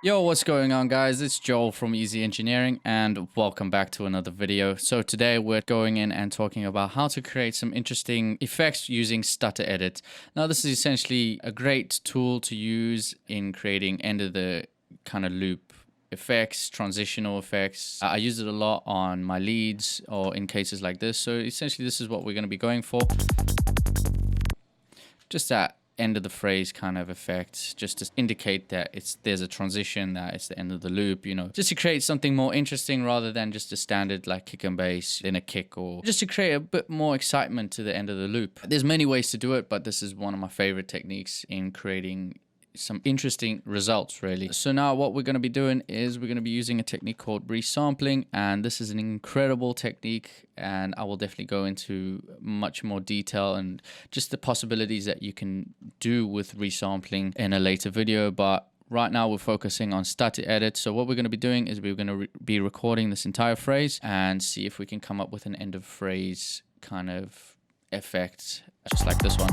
Yo, what's going on, guys? It's Joel from Easy Engineering and welcome back to another video. So today we're going in and talking about how to create some interesting effects using Stutter Edit. Now this is essentially a great tool to use in creating end of the kind of loop effects, transitional effects. I use it a lot on my leads or in cases like this. So essentially this is what we're going to be going for. Just that end of the phrase kind of effect, just to indicate that there's a transition, that it's the end of the loop, you know, just to create something more interesting rather than just a standard like kick and bass in a kick, or just to create a bit more excitement to the end of the loop. There's many ways to do it, but this is one of my favorite techniques in creating some interesting results, really. So now what we're going to be doing is we're going to be using a technique called resampling, and this is an incredible technique, and I will definitely go into much more detail and just the possibilities that you can do with resampling in a later video. But right now we're focusing on Stutter Edit. So what we're going to be doing is we're going to be recording this entire phrase and see if we can come up with an end of phrase kind of effect, just like this one.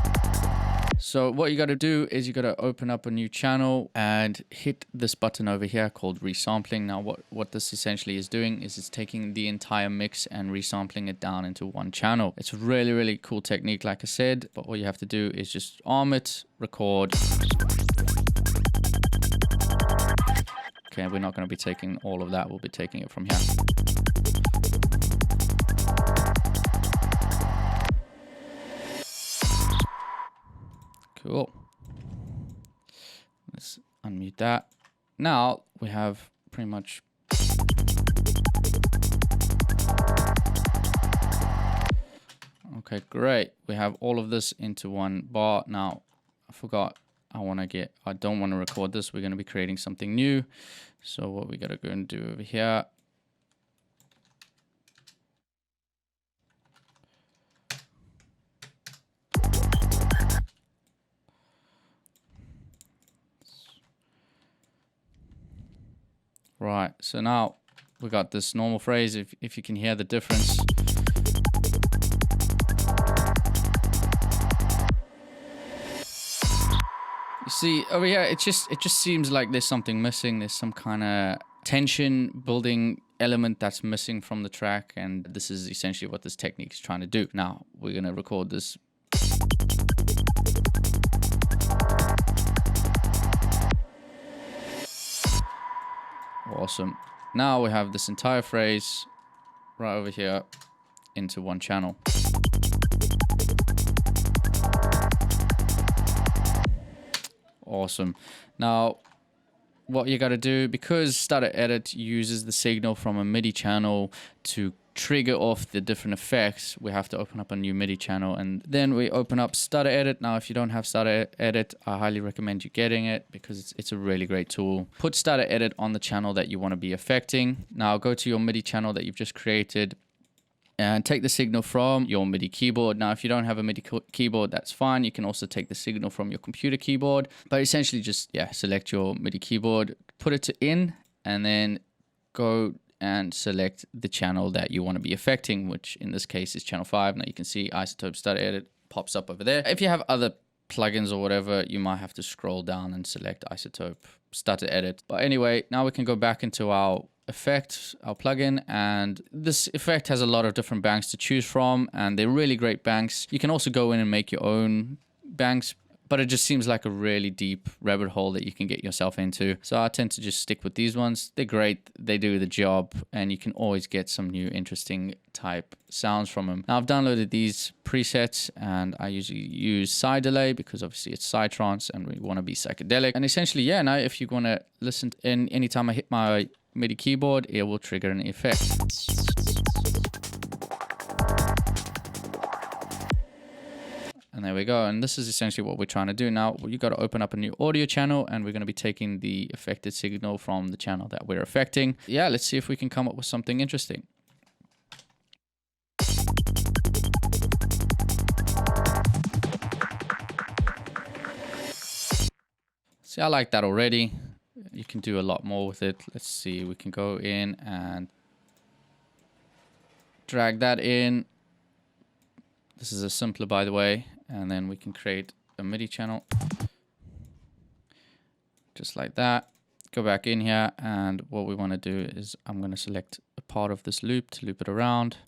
So what you got to do is you got to open up a new channel and hit this button over here called resampling. Now what this essentially is doing is it's taking the entire mix and resampling it down into one channel. It's a really, really cool technique, like I said, but all you have to do is just arm it, record. Okay, we're not going to be taking all of that. We'll be taking it from here. Cool. Let's unmute that. Now we have pretty much okay, great. We have all of this into one bar. Now I forgot, I don't want to record this. We're going to be creating something new. So what we got to go and do over here, right, so now we got this normal phrase. If you can hear the difference. You see over here, it just seems like there's something missing. There's some kind of tension building element that's missing from the track, and this is essentially what this technique is trying to do. Now we're going to record this. Awesome. Now we have this entire phrase right over here into one channel. Awesome. Now what you got to do, because Stutter Edit uses the signal from a MIDI channel to trigger off the different effects, we have to open up a new MIDI channel, and then we open up Stutter Edit. Now if you don't have Stutter Edit, I highly recommend you getting it because it's a really great tool. Put Stutter Edit on the channel that you want to be affecting. Now go to your MIDI channel that you've just created and take the signal from your MIDI keyboard. Now if you don't have a MIDI keyboard, that's fine. You can also take the signal from your computer keyboard, but essentially just select your MIDI keyboard, put it to in, and then go and select the channel that you want to be affecting, which in this case is channel 5. Now you can see Isotope Stutter Edit pops up over there. If you have other plugins or whatever, you might have to scroll down and select Isotope Stutter Edit. But anyway, now we can go back into our effect, our plugin, and this effect has a lot of different banks to choose from, and they're really great banks. You can also go in and make your own banks, but it just seems like a really deep rabbit hole that you can get yourself into. So I tend to just stick with these ones. They're great, they do the job, and you can always get some new interesting type sounds from them. Now I've downloaded these presets, and I usually use side delay because obviously it's Psytrance and we want to be psychedelic. And essentially, now if you want to listen in, anytime I hit my MIDI keyboard, it will trigger an effect. And there we go. And this is essentially what we're trying to do. Now you got to open up a new audio channel, and we're going to be taking the affected signal from the channel that we're affecting. Yeah, let's see if we can come up with something interesting. See, I like that already. You can do a lot more with it. Let's see, we can go in and drag that in. This is a simpler, by the way, and then we can create a MIDI channel just like that. go back in here, and what we want to do is I'm going to select a part of this loop to loop it around.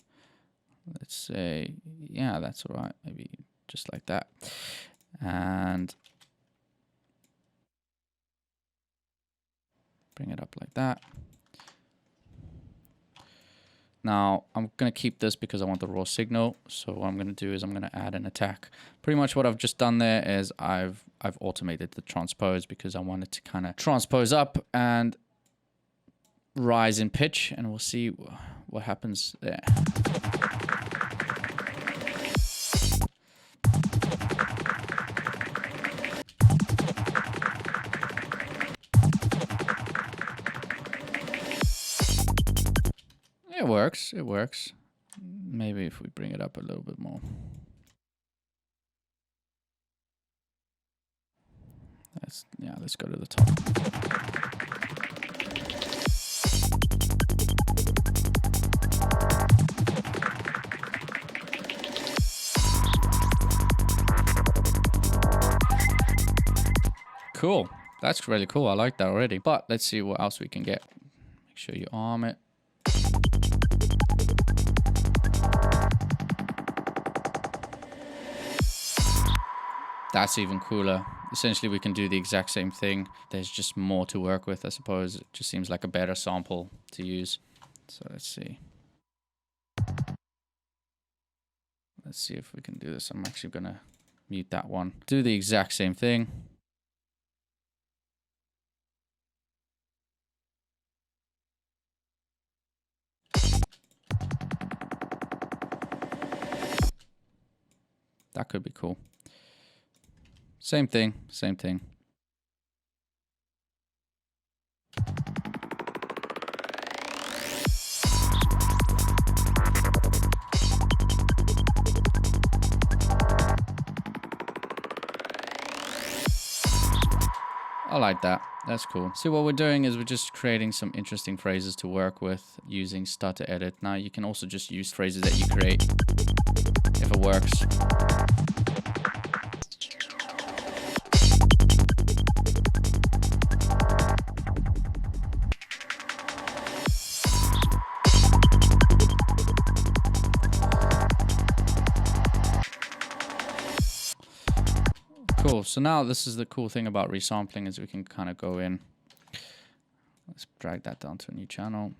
Let's say, yeah, that's all right. Maybe just like that. And bring it up like that. Now I'm going to keep this because I want the raw signal. So what I'm going to do is I'm going to add an attack. Pretty much what I've just done there is I've automated the transpose because I wanted to kind of transpose up and rise in pitch, and we'll see what happens there. It works, it works. Maybe if we bring it up a little bit more. Let's go to the top. Cool. That's really cool. I like that already. But let's see what else we can get. Make sure you arm it. That's even cooler. Essentially, we can do the exact same thing. There's just more to work with, I suppose. It just seems like a better sample to use. So let's see. Let's see if we can do this. I'm actually going to mute that one. Do the exact same thing. That could be cool. Same thing, same thing. I like that. That's cool. See, what we're doing is we're just creating some interesting phrases to work with using Stutter Edit. Now, you can also just use phrases that you create if it works. Cool. So now this is the cool thing about resampling is we can kind of go in. Let's drag that down to a new channel.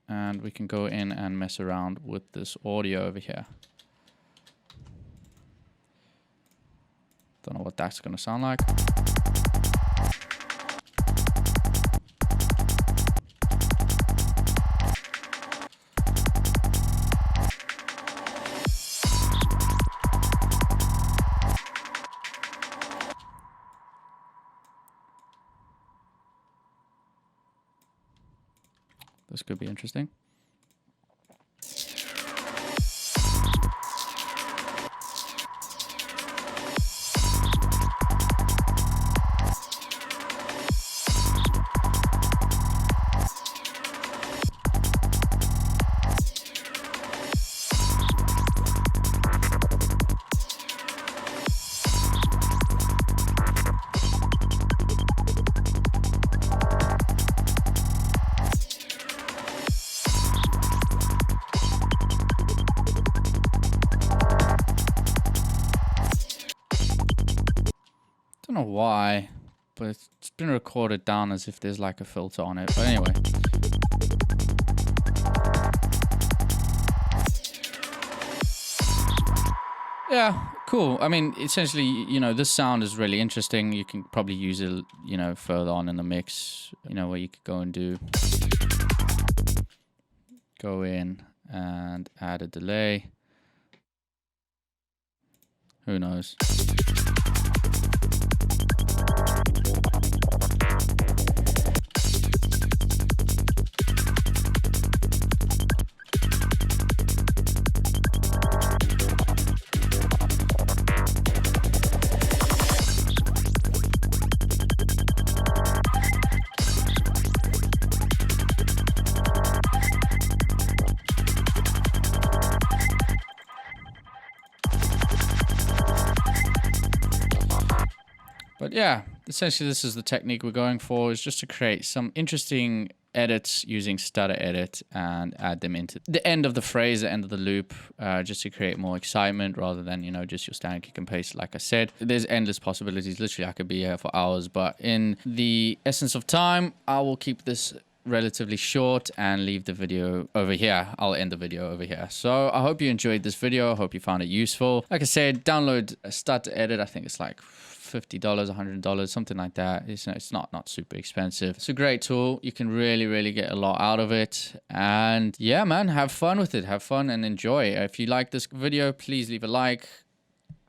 And we can go in and mess around with this audio over here. Don't know what that's going to sound like. This could be interesting. Don't know why, but it's been recorded down as if there's like a filter on it. But anyway. Yeah, cool. I mean, essentially, you know, this sound is really interesting. You can probably use it, you know, further on in the mix, you know, where you could go and go in and add a delay. Who knows? But yeah, essentially this is the technique we're going for, is just to create some interesting edits using stutter edit and add them into the end of the phrase, the end of the loop, just to create more excitement rather than, you know, just your standard kick and paste. Like I said, there's endless possibilities. Literally, I could be here for hours, but in the essence of time, I will keep this relatively short and leave the video over here. I'll end the video over here. So I hope you enjoyed this video. I hope you found it useful. Like I said, download a Stutter edit. I think it's like $50, $100, something like that. It's not super expensive. It's a great tool. You can really get a lot out of it. And yeah, man, have fun with it. Have fun and enjoy. If you like this video, please leave a like.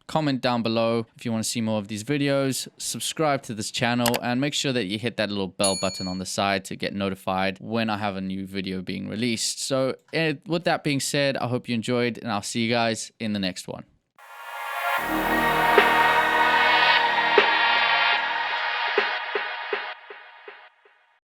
Comment down below if you want to see more of these videos. Subscribe to this channel and make sure that you hit that little bell button on the side to get notified when I have a new video being released. So with that being said, I hope you enjoyed, and I'll see you guys in the next one.